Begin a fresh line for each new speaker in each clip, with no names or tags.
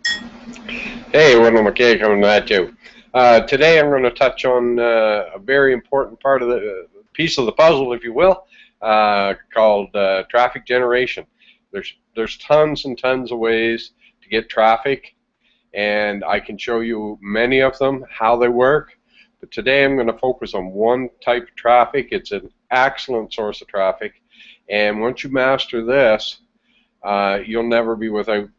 Hey, Wendell McKay coming at you. Today I'm going to touch on a very important part of the piece of the puzzle, if you will, called traffic generation. There's tons and tons of ways to get traffic, and I can show you many of them, how they work. But today I'm going to focus on one type of traffic. It's an excellent source of traffic, and once you master this, you'll never be without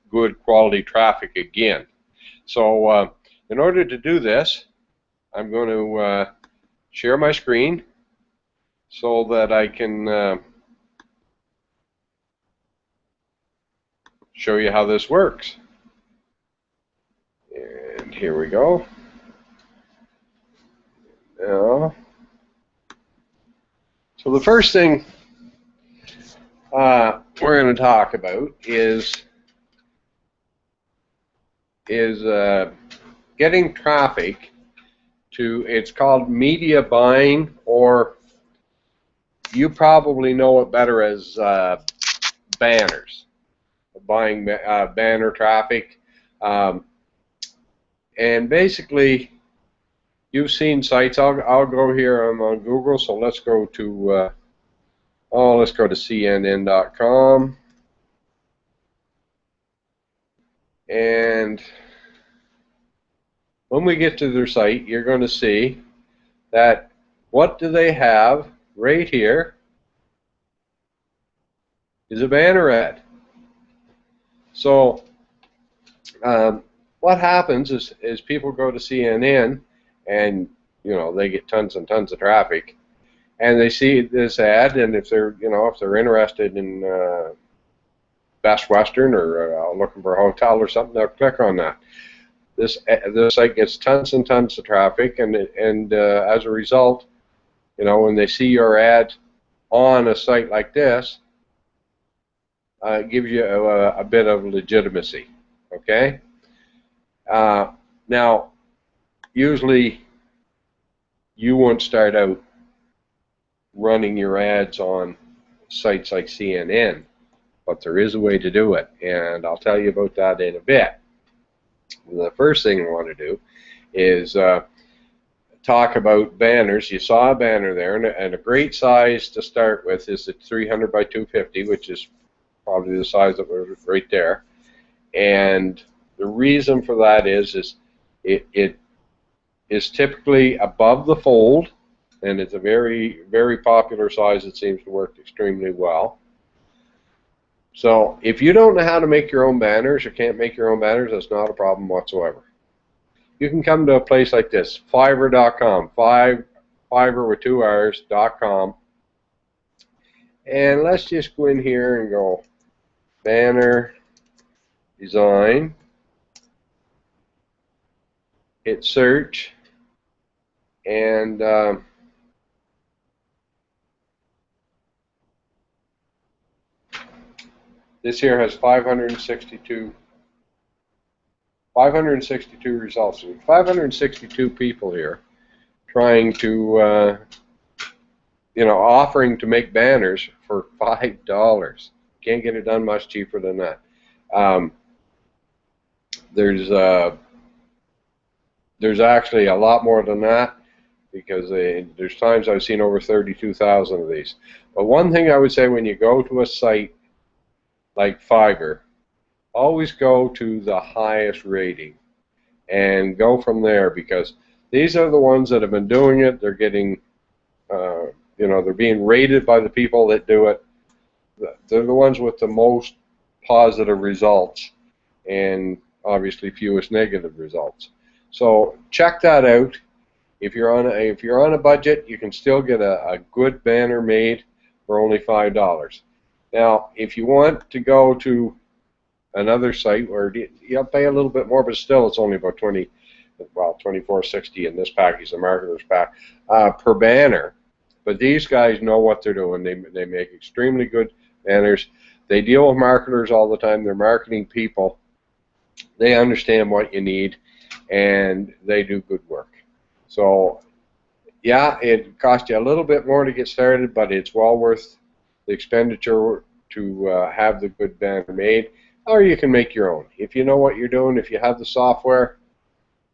good quality traffic again. So in order to do this, I'm going to share my screen so that I can show you how this works. And here we go. So the first thing we're going to talk about is getting traffic to, it's called media buying, or you probably know it better as banners, buying banner traffic. And basically, you've seen sites. I'll go here. I'm on Google, so let's go to let's go to CNN.com. And when we get to their site, you're going to see that what do they have right here is a banner ad. So what happens is people go to CNN, and they get tons and tons of traffic, and they see this ad, and if they're interested in Best Western or looking for a hotel or something, they'll click on that. This site gets tons and tons of traffic, and as a result, when they see your ad on a site like this, it gives you a bit of legitimacy. Okay. Now, usually you won't start out running your ads on sites like CNN, but there is a way to do it, and I'll tell you about that in a bit. The first thing I want to do is talk about banners. You saw a banner there, and a great size to start with is the 300 by 250, which is probably the size that was right there. And the reason for that is it is typically above the fold, and it's a very, very popular size. It seems to work extremely well. So if you don't know how to make your own banners or can't make your own banners, that's not a problem whatsoever. You can come to a place like this, Fiverr.com, Fiverr with 2 R's.com, and let's just go in here and go banner design, hit search, and this here has 562 results. 562 people here trying to, offering to make banners for $5. Can't get it done much cheaper than that. There's actually a lot more than that, because there's times I've seen over 32,000 of these. But one thing I would say, when you go to a site like Fiverr, always go to the highest rating and go from there, because these are the ones that have been doing it. They're getting, they're being rated by the people that do it. They're the ones with the most positive results, and obviously fewest negative results. So check that out. If you're on a budget, you can still get a good banner made for only $5. Now, if you want to go to another site where you'll pay a little bit more, but still it's only about $24.60 in this package, the marketer's pack, per banner. But these guys know what they're doing. They make extremely good banners. They deal with marketers all the time. They're marketing people. They understand what you need, and they do good work. So yeah, it costs you a little bit more to get started, but it's well worth the expenditure to have the good banner made. or you can make your own. If you know what you're doing, if you have the software,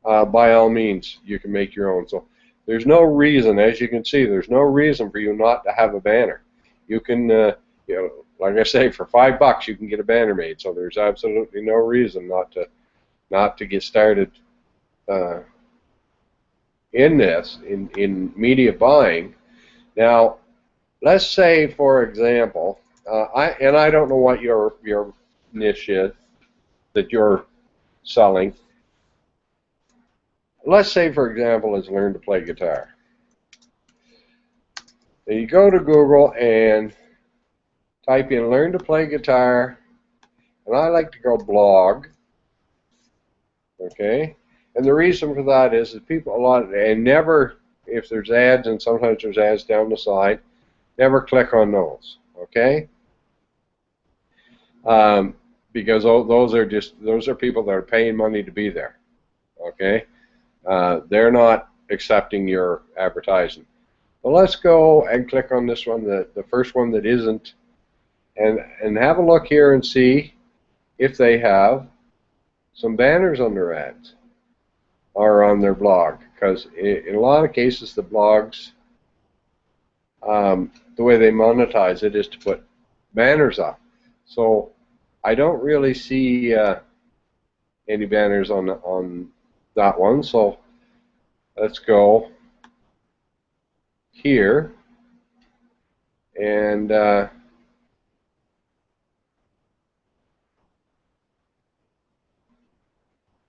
by all means, you can make your own. So there's no reason, as you can see, there's no reason for you not to have a banner. You can, you know, like I say, for $5 you can get a banner made. So there's absolutely no reason not to get started in this, in media buying. Now, let's say, for example, I don't know what your niche is that you're selling. Let's say, for example, is learn to play guitar. And you go to Google and type in learn to play guitar, and I like to go blog. Okay, and the reason for that is that people and never, if there's ads, and sometimes there's ads down the side, never click on those. Okay, because those are people that are paying money to be there. Okay, they're not accepting your advertising. Well, let's go and click on this one, the first one that isn't, and have a look here and see if they have some banners on their ads or on their blog, because in a lot of cases the blogs, the way they monetize it is to put banners up. So I don't really see any banners on that one. So let's go here and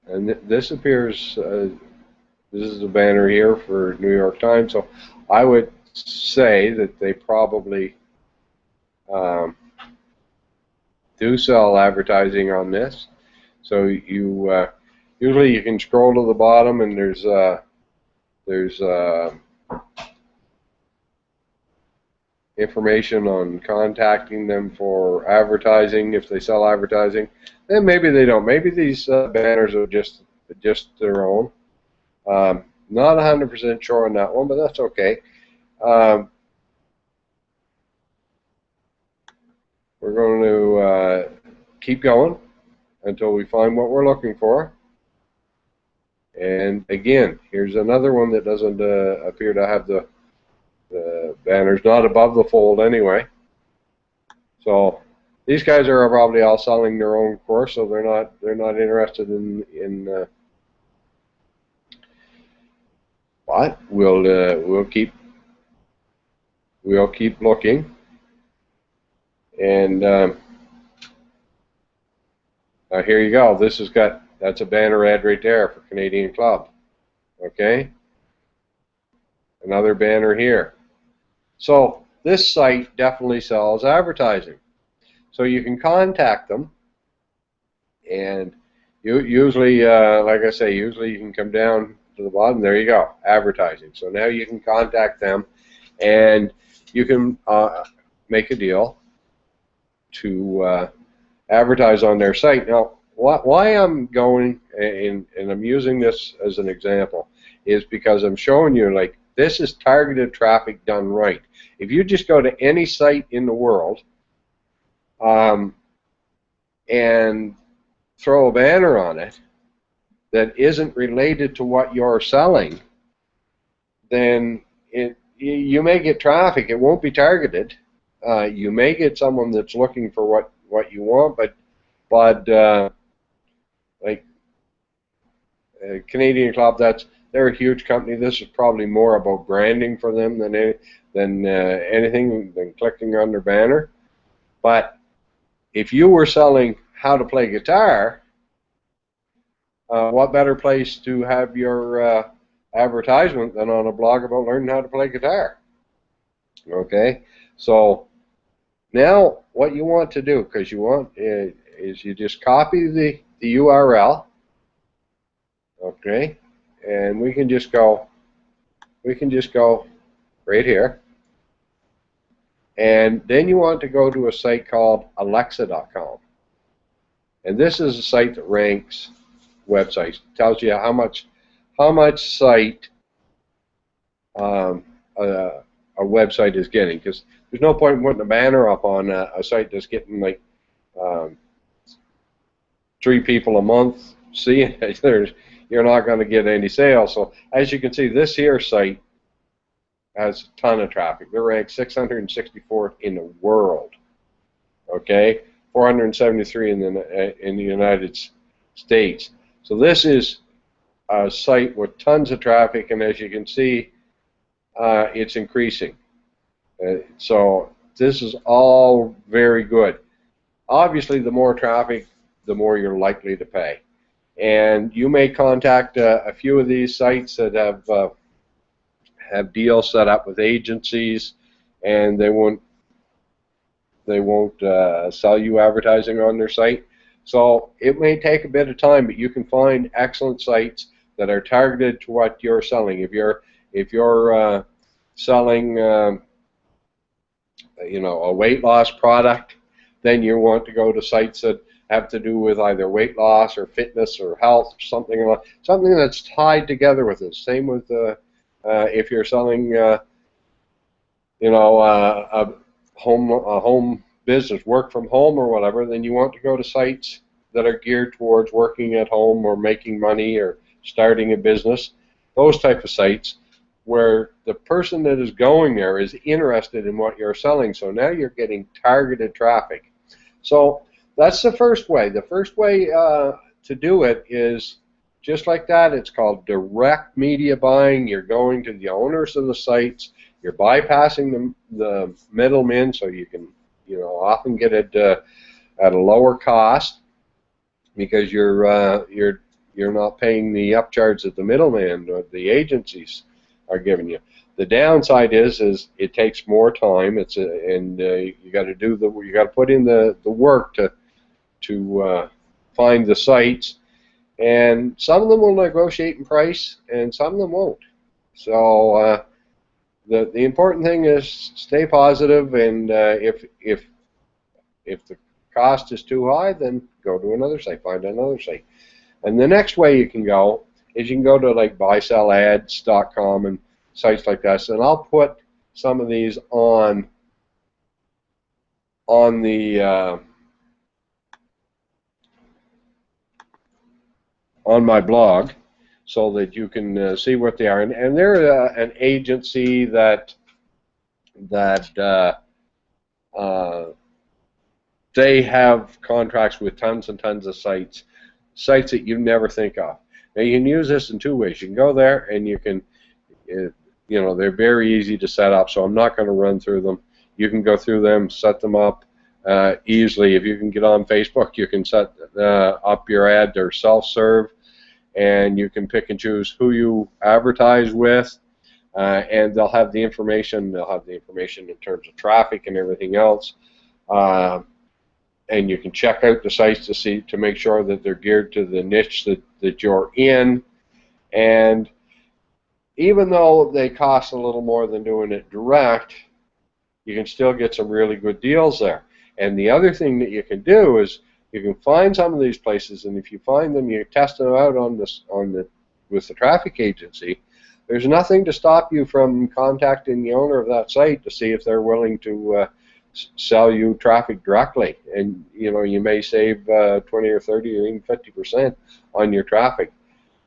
this appears, this is a banner here for New York Times, so I would say that they probably do sell advertising on this. So you usually you can scroll to the bottom and there's information on contacting them for advertising if they sell advertising. Then maybe they don't. Maybe these banners are just their own. Not 100% sure on that one, but that's okay. We're going to keep going until we find what we're looking for. And again, here's another one that doesn't appear to have the banners, not above the fold anyway. So these guys are probably all selling their own course, so they're not interested in but we'll keep looking. And here you go. This has got, that's a banner ad right there for Canadian Club. Okay, another banner here. So this site definitely sells advertising. So you can contact them, and usually, like I say, usually you can come down to the bottom. There you go, advertising. So now you can contact them, and you can make a deal to advertise on their site. Now, why I'm going and I'm using this as an example is because I'm showing you, like, this is targeted traffic done right. If you just go to any site in the world and throw a banner on it that isn't related to what you're selling, then you may get traffic. It won't be targeted. You may get someone that's looking for what you want, but like Canadian Club, they're a huge company. This is probably more about branding for them than anything than clicking on their banner. But if you were selling how to play guitar, what better place to have your advertisement than on a blog about learning how to play guitar? Okay, so now what you want to do, because you want is you just copy the URL. Okay, and we can just go right here, and then you want to go to a site called Alexa.com, and this is a site that ranks websites. It tells you how much site a website is getting, because there's no point in putting a banner up on a site that's getting like 3 people a month seeing it, you're not going to get any sales. So as you can see, this here site has a ton of traffic. They're ranked 664th in the world. Okay, 473 in the United States. So this is a site with tons of traffic, and as you can see, it's increasing. So this is all very good. Obviously, the more traffic, the more you're likely to pay. And you may contact a few of these sites that have deals set up with agencies, and they won't sell you advertising on their site. So it may take a bit of time, but you can find excellent sites that are targeted to what you're selling. If you're selling you know, a weight loss product, then you want to go to sites that have to do with either weight loss or fitness or health, something that's tied together with it. Same with if you're selling you know, a home business, work from home or whatever, then you want to go to sites that are geared towards working at home or making money or starting a business. Those type of sites where the person that is going there is interested in what you're selling. So now you're getting targeted traffic. So that's the first way. The first way to do it is just like that. It's called direct media buying. You're going to the owners of the sites. You're bypassing the middlemen, so you can, you know, often get it at a lower cost because you're not paying the upcharge that the middleman or the agencies are giving you. The downside is it takes more time. You got to put in the work to find the sites, and some of them will negotiate in price, and some of them won't. So the important thing is stay positive, and if the cost is too high, then go to another site, find another site. And the next way you can go is you can go to like buyselads.com and sites like that. And I'll put some of these on my blog, so that you can see what they are. And they're an agency that they have contracts with tons and tons of sites that you never think of. Now you can use this in two ways. You can go there and you can, you know, they're very easy to set up, so I'm not going to run through them. You can go through them, set them up easily. If you can get on Facebook, you can set up your ad. They're self-serve, and you can pick and choose who you advertise with, and they'll have the information. They'll have the information in terms of traffic and everything else. And you can check out the sites to make sure that they're geared to the niche that you're in. And even though they cost a little more than doing it direct, you can still get some really good deals there. And the other thing that you can do is you can find some of these places, and if you find them, you test them out with the traffic agency. There's nothing to stop you from contacting the owner of that site to see if they're willing to sell you traffic directly, and you know, you may save 20 or 30 or even 50% on your traffic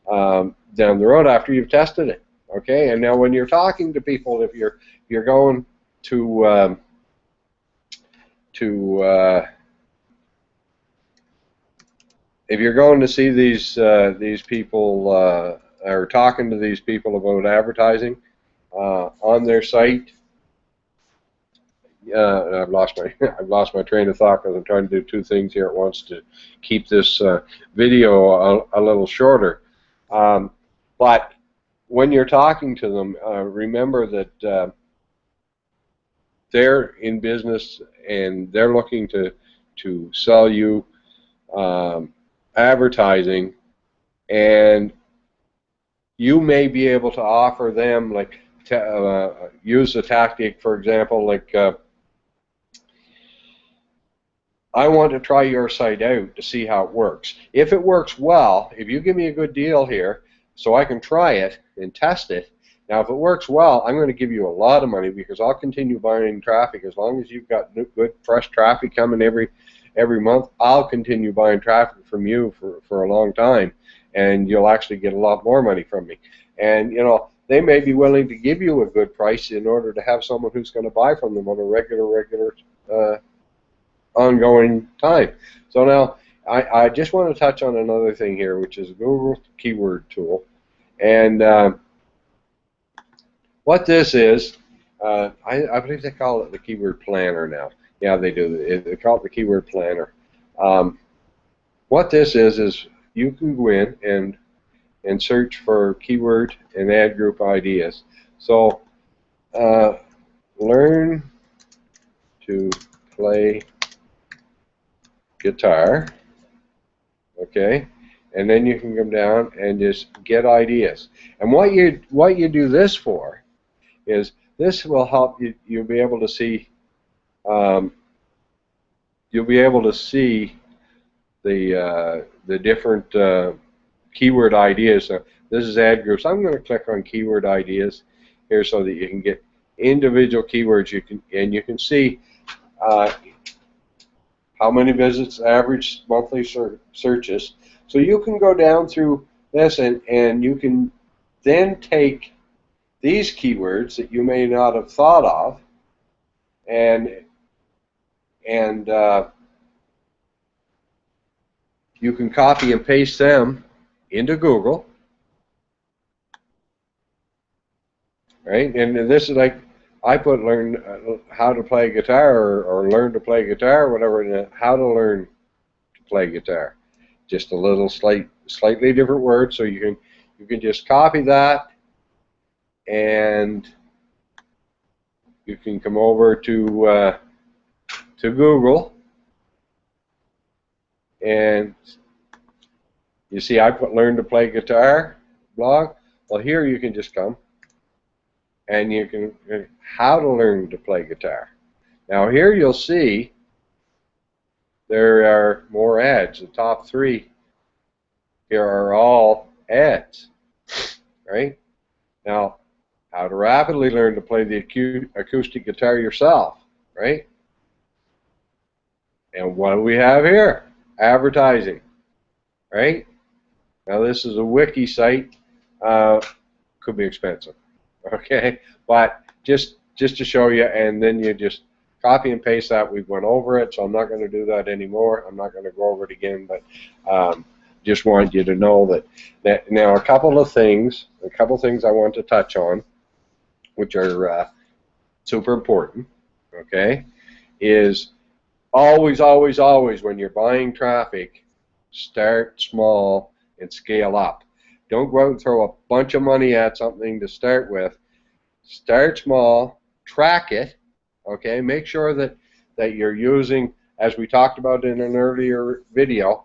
down the road after you've tested it. Okay, and now when you're talking to people, if you're going to if you're going to see these people or talking to these people about advertising on their site. I've lost my train of thought because I'm trying to do two things here at once to keep this video a little shorter. But when you're talking to them, remember that they're in business and they're looking to sell you advertising, and you may be able to offer them, like, use a tactic, for example, like, I want to try your site out to see how it works. If it works well, if you give me a good deal here so I can try it and test it, now if it works well, I'm going to give you a lot of money because I'll continue buying traffic as long as you've got good fresh traffic coming every every month, I'll continue buying traffic from you for a long time, and you'll actually get a lot more money from me. And you know, they may be willing to give you a good price in order to have someone who's going to buy from them on a regular ongoing time. So now I just want to touch on another thing here, which is Google Keyword Tool. And what this is, I believe they call it the Keyword Planner now. Yeah, they do. They call it the Keyword Planner. What this is you can go in and search for keyword and ad group ideas. So learn to play guitar, okay, and then you can come down and just get ideas. And what you do this for is this will help you'll be able to see the different keyword ideas. So this is ad groups. I'm going to click on keyword ideas here so that you can get individual keywords. You can see how many visits, average monthly searches. So you can go down through this and you can then take these keywords that you may not have thought of and you can copy and paste them into Google, right? And this is like I put learn how to play guitar or learn to play guitar, whatever. And how to learn to play guitar, just a little slightly different word. So you can just copy that, and you can come over to Google, and you see I put learn to play guitar blog. Well, here you can just come and you can how to learn to play guitar. Now here you'll see there are more ads. The top 3 here are all ads, right? Now, how to rapidly learn to play the acoustic guitar yourself, right? And what do we have here? Advertising, right? Now this is a wiki site. Could be expensive, okay? But just to show you, and then you just copy and paste that. We've went over it, so I'm not going to do that anymore. I'm not going to go over it again, but just want you to know that now a couple of things I want to touch on, which are super important, okay, is always when you're buying traffic, start small and scale up. Don't go out and throw a bunch of money at something to start with. Start small, track it, okay, make sure that you're using, as we talked about in an earlier video,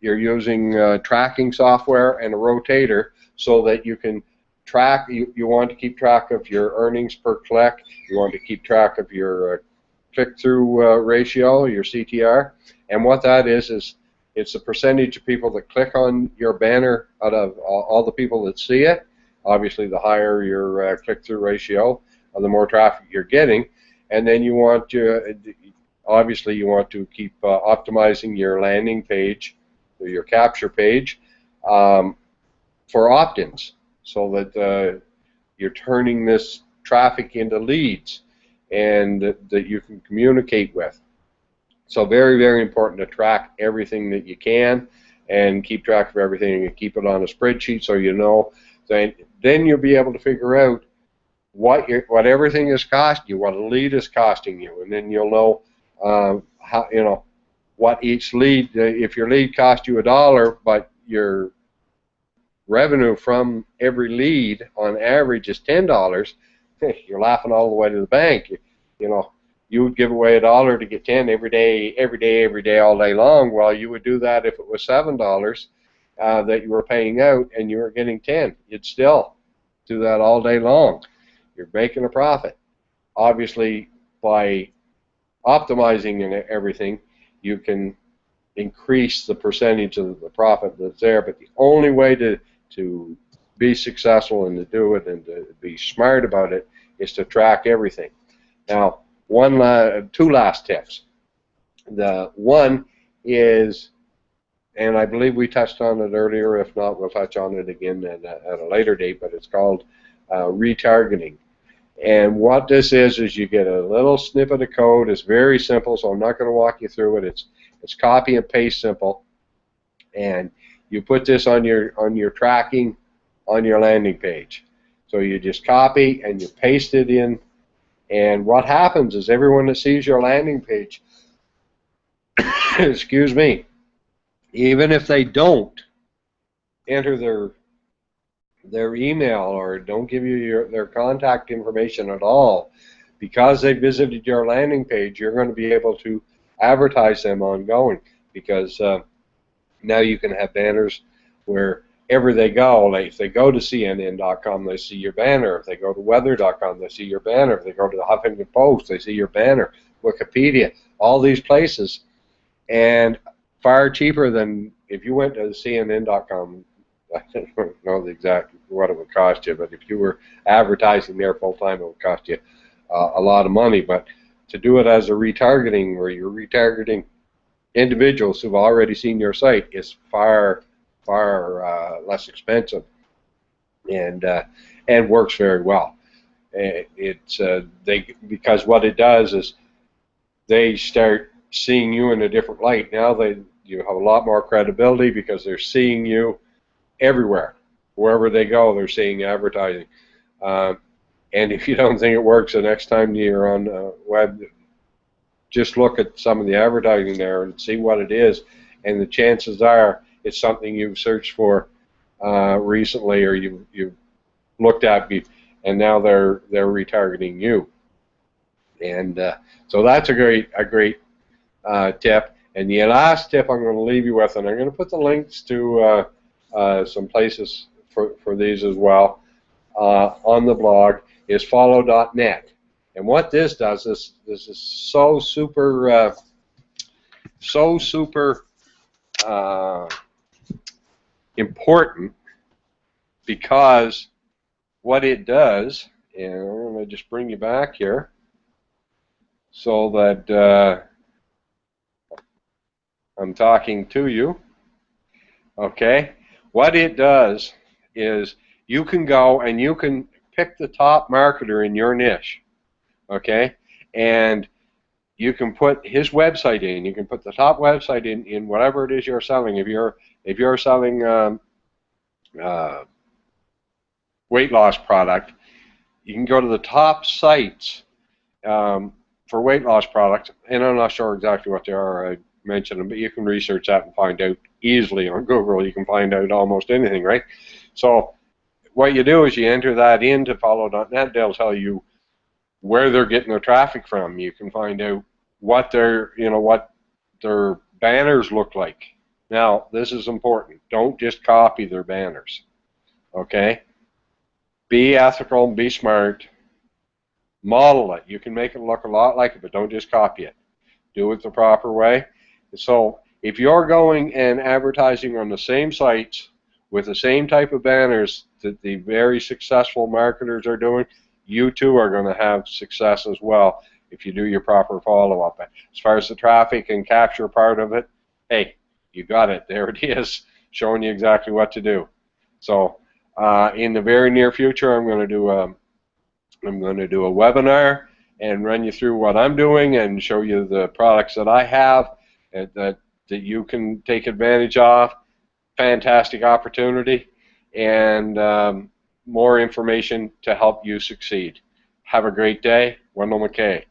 you're using tracking software and a rotator so that you can track, you want to keep track of your earnings per click, you want to keep track of your click-through ratio, your CTR, and what that is it's the percentage of people that click on your banner out of all the people that see it. Obviously, the higher your click-through ratio, the more traffic you're getting, and then you want to, obviously, you want to keep optimizing your landing page, or your capture page, for opt-ins, so that you're turning this traffic into leads and that you can communicate with. So very, very important to track everything that you can and keep track of everything and keep it on a spreadsheet so you know. Then you'll be able to figure out what everything is costing you, what a lead is costing you, and then you'll know how, you know, what each lead. If your lead cost you $1, but your revenue from every lead on average is $10, you're laughing all the way to the bank. You know, you would give away $1 to get 10 every day, all day long. Well, you would do that if it was $7 that you were paying out, and you were getting 10. You'd still do that all day long. You're making a profit. Obviously, by optimizing and everything, you can increase the percentage of the profit that's there. But the only way to be successful and to do it and to be smart about it is to track everything. Now, two last tips. The one is, and I believe we touched on it earlier, if not, we'll touch on it again at a later date, but it's called retargeting. And what this is you get a little snippet of code. It's very simple, so I'm not going to walk you through it. It's copy and paste simple, and you put this on your tracking on your landing page. So you just copy and you paste it in, and what happens is everyone that sees your landing page, excuse me, even if they don't enter their email or don't give you their contact information at all, because they visited your landing page, you're going to be able to advertise them ongoing, because now you can have banners wherever they go. Like if they go to CNN.com, they see your banner. If they go to weather.com, they see your banner. If they go to the Huffington Post, they see your banner. Wikipedia, all these places, and far cheaper than if you went to CNN.com. I don't know exactly what it would cost you, but if you were advertising there full time, it would cost you a lot of money. But to do it as a retargeting, where you're retargeting individuals who've already seen your site, is far less expensive, and works very well. It's because what it does is they start seeing you in a different light. Now you have a lot more credibility because they're seeing you everywhere. Wherever they go, they're seeing advertising. And if you don't think it works, the next time you're on the web, just look at some of the advertising there and see what it is, and the chances are it's something you've searched for recently, or you've looked at, and now they're retargeting you. And so that's a great tip. And the last tip I'm going to leave you with, and I'm going to put the links to some places for these as well on the blog, is follow.net. And what this does is this is so super important, because what it does, and I'm going to just bring you back here so that I'm talking to you. Okay, what it does is you can go and you can pick the top marketer in your niche, okay, and you can put his website in. You can put the top website in whatever it is you're selling. If you're selling weight loss product, you can go to the top sites for weight loss products, and I'm not sure exactly what they are. I mentioned them, but you can research that and find out easily on Google. You can find out almost anything, right? So what you do is you enter that into follow.net. They'll tell you where they're getting their traffic from. You can find out what their banners look like. Now, this is important. Don't just copy their banners, okay? Be ethical, be smart, model it. You can make it look a lot like it, but don't just copy it. Do it the proper way. So if you're going and advertising on the same sites with the same type of banners that the very successful marketers are doing, you too are going to have success as well if you do your proper follow-up. As far as the traffic and capture part of it, hey, you got it. There it is, showing you exactly what to do. So in the very near future, I'm going to do a webinar and run you through what I'm doing and show you the products that I have and that you can take advantage of. Fantastic opportunity, and more information to help you succeed. Have a great day. Wendell McKay.